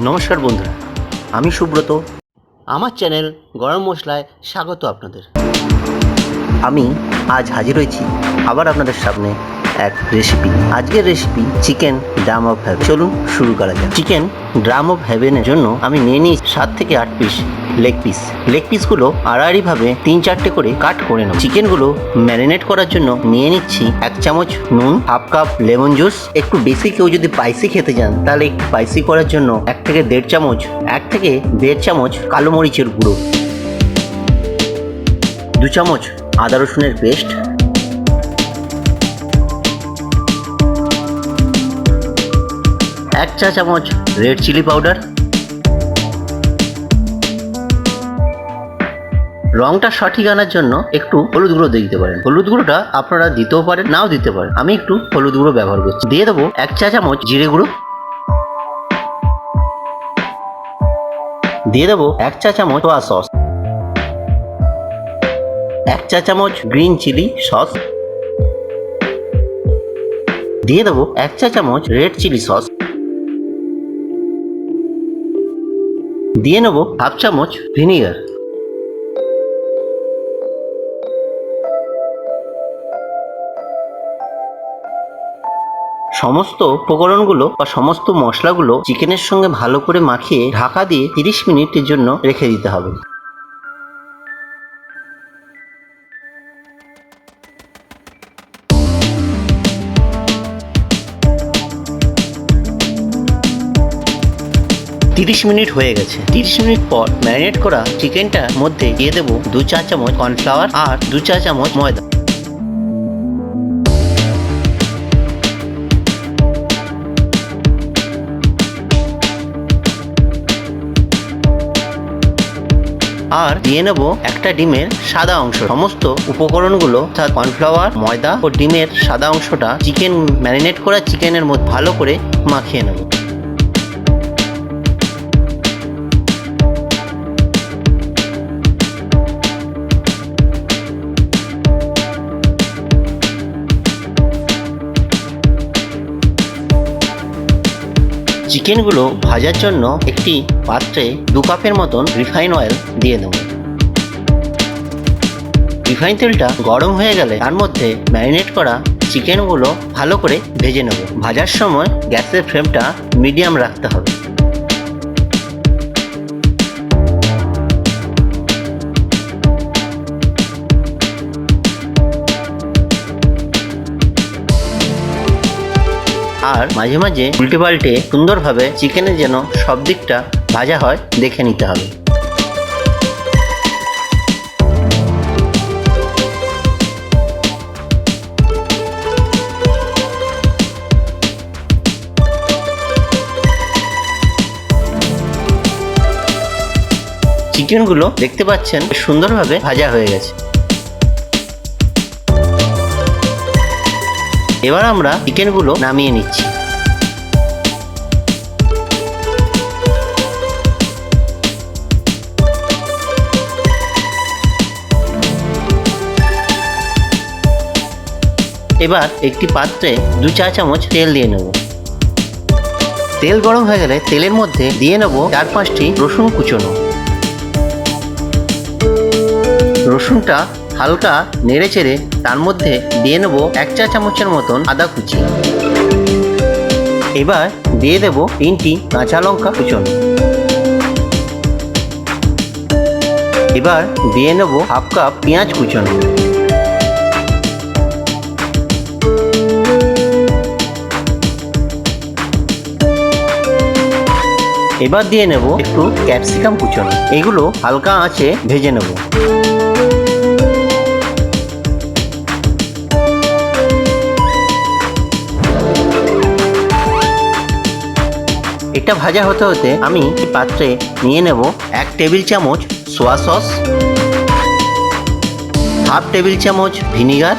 নমস্কার বন্ধুরা, আমি সুব্রত। আমার চ্যানেল গরম মশলায় স্বাগত আপনাদের। আমি আজ হাজির হয়েছি আবার আপনাদের সামনে এক রেসিপি। আজকের recipe chicken drum of haven. চলুন শুরু করা যাক। চিকেন ড্রাম অফ হেভেনের জন্য আমি নিয়ে নিই 7 থেকে 8 পিস লেগ পিস। লেগ পিসগুলো আড়াআড়িভাবে 3-4টে করে কাট করে নেব। চিকেনগুলো ম্যারিনেট করার জন্য নিয়ে নিচ্ছি 1 চামচ নুন, হাফ কাপ লেমন জুস। একটু বেশি কেউ যদি স্পাইসি খেতে চান তাহলে একটু স্পাইসি করার জন্য 1 থেকে 1.5 চামচ কালো মরিচের গুঁড়ো, 2 চামচ আদা রসুনের পেস্ট, 1 চা চামচ রেড চিলি পাউডার। রংটা সঠিক আনার জন্য একটু হলুদ গুঁড়ো দিয়ে দিতে পারেন। হলুদ গুঁড়োটা আপনারা দিতেও পারেন, নাও দিতে পারেন। আমি একটু হলুদ গুঁড়ো ব্যবহার করছি। দিয়ে দেবো 1 চা চামচ জিরে গুঁড়ো, দিয়ে দেবো 1 চা চামচ সোয়া সস, 1 চা চামচ গ্রিন চিলি সস, দিয়ে দেবো 1 চা চামচ রেড চিলি সস, দিয়ে নেবো হাফ চামচ ভিনিগার। সমস্ত উপকরণগুলো বা সমস্ত মশলাগুলো চিকেনের সঙ্গে ভালো করে মাখিয়ে ঢাকা দিয়ে 30 মিনিটের জন্য রেখে দিতে হবে। তিরিশ মিনিট হয়ে গেছে। 30 মিনিট পর ম্যারিনেট করা চিকেনটার মধ্যে দিয়ে দেবো 2 চা চামচ কর্নফ্লাওয়ার আর 2 চা চামচ ময়দা। আর দিয়ে নেব একটা ডিমের সাদা অংশ। সমস্ত উপকরণগুলো অর্থাৎ কর্নফ্লাওয়ার, ময়দা ও ডিমের সাদা অংশটা চিকেন ম্যারিনেট করা চিকেনের মধ্যে ভালো করে মাখিয়ে নেব। চিকেনগুলো ভাজার জন্য একটি পাত্রে 2 কাপের মতন রিফাইন অয়েল দিয়ে দেব। রিফাইন তেলটা গরম হয়ে গেলে তার মধ্যে ম্যারিনেট করা চিকেনগুলো ভালো করে ভেজে নেব। ভাজার সময় গ্যাসের ফ্লেমটা মিডিয়াম রাখতে হবে। আর মাঝে মাঝে উল্টে পাল্টে সুন্দরভাবে চিকেনের যেন সব দিকটা ভাজা হয় দেখে নিতে হবে। চিকেনগুলো দেখতে পাচ্ছেন সুন্দরভাবে ভাজা হয়ে গেছে। এবার আমরা চিকেনগুলো নামিয়ে নিচ্ছি। এবার একটি পাত্রে 2 চা চামচ তেল দিয়ে নেব। তেল গরম হয়ে গেলে তেলের মধ্যে দিয়ে নেব 4-5টি রসুন কুচোনো। রসুনটা হালকা নেড়ে চেড়ে তার মধ্যে দিয়ে নেব 1 চা চামচের মতন আদা কুচি। এবার দিয়ে দেব 3টি কাঁচা লঙ্কা কুচোনো। এবার দিয়ে নেব হাফ কাপ পেঁয়াজ কুচোনো। এবার দিয়ে নেব একটু ক্যাপসিকাম কুচোনো। এগুলো হালকা আঁচে ভেজে নেব। এটা ভাজা হতে হতে আমি পাত্রে নিয়ে নেব 1 টেবিল চামচ সোয়া সস, হাফ টেবিল চামচ ভিনিগার,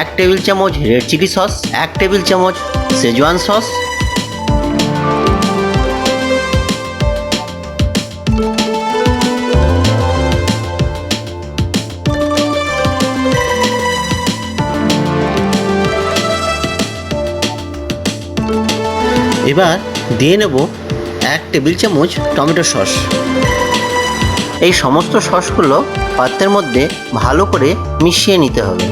1 টেবিল চামচ রেড চিলি সস, 1 টেবিল চামচ শেজওয়ান সস, এবার দিয়ে নেব 1 টেবিল চামচ টমেটো সস। এই সমস্ত সসগুলো পাত্রের মধ্যে ভালো করে মিশিয়ে নিতে হবে।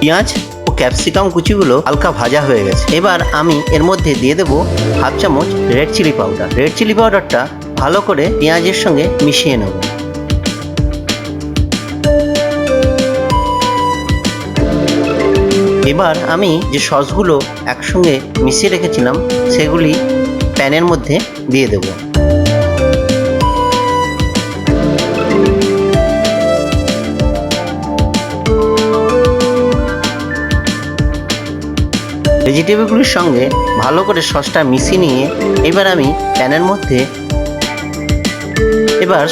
পেঁয়াজ ও ক্যাপসিকাম কুচিগুলো হালকা ভাজা হয়ে গেছে। এবার আমি এর মধ্যে দিয়ে দেবো 1/2 চামচ red chilli powder. Red chilli পাউডারটা ভালো করে পেঁয়াজের সঙ্গে মিশিয়ে নেব। এবার আমি যে সসগুলো একসঙ্গে মিশিয়ে রেখেছিলাম সেগুলি প্যানের মধ্যে দিয়ে দেব। ভেজিটেবলগুলির সঙ্গে ভালো করে সসটা মিশিয়ে নিয়ে এবার আমি প্যানের মধ্যে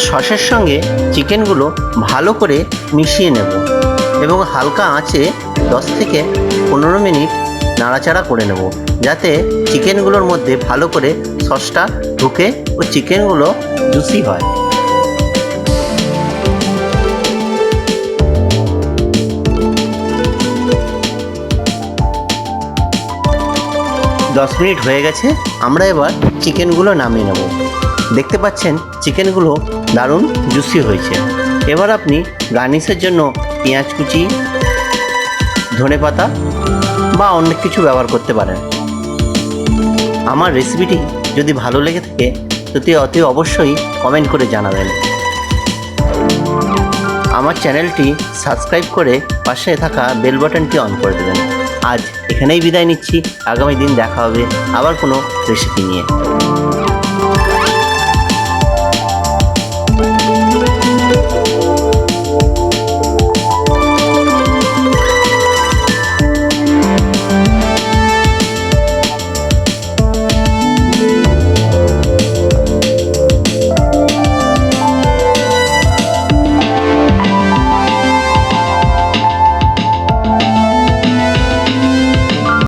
সসের সঙ্গে চিকেনগুলো ভালো করে মিশিয়ে নেব এবং হালকা আঁচে 10 থেকে 15 মিনিট নাড়াচাড়া করে নেব, যাতে চিকেনগুলোর মধ্যে ভালো করে সসটা ঢুকে ও চিকেনগুলো জুসি হয়। 10 মিনিট হয়ে গেছে। আমরা এবার চিকেনগুলো নামিয়ে নেব। দেখতে পাচ্ছেন চিকেনগুলো দারুণ জুসি হয়েছে। এবার আপনি গার্নিশের জন্য পেঁয়াজ কুচি, ধনেপাতা বা অন্য কিছু ব্যবহার করতে পারেন। আমার রেসিপিটি যদি ভালো লেগে থাকে অতি অবশ্যই কমেন্ট করে জানাবেন। আমার চ্যানেলটি সাবস্ক্রাইব করে পাশে থাকা বেল বাটনটি অন করে দেবেন। আজ এখানেই বিদায় নিচ্ছি। আগামী দিন দেখা হবে আবার কোনো রেসিপি নিয়ে।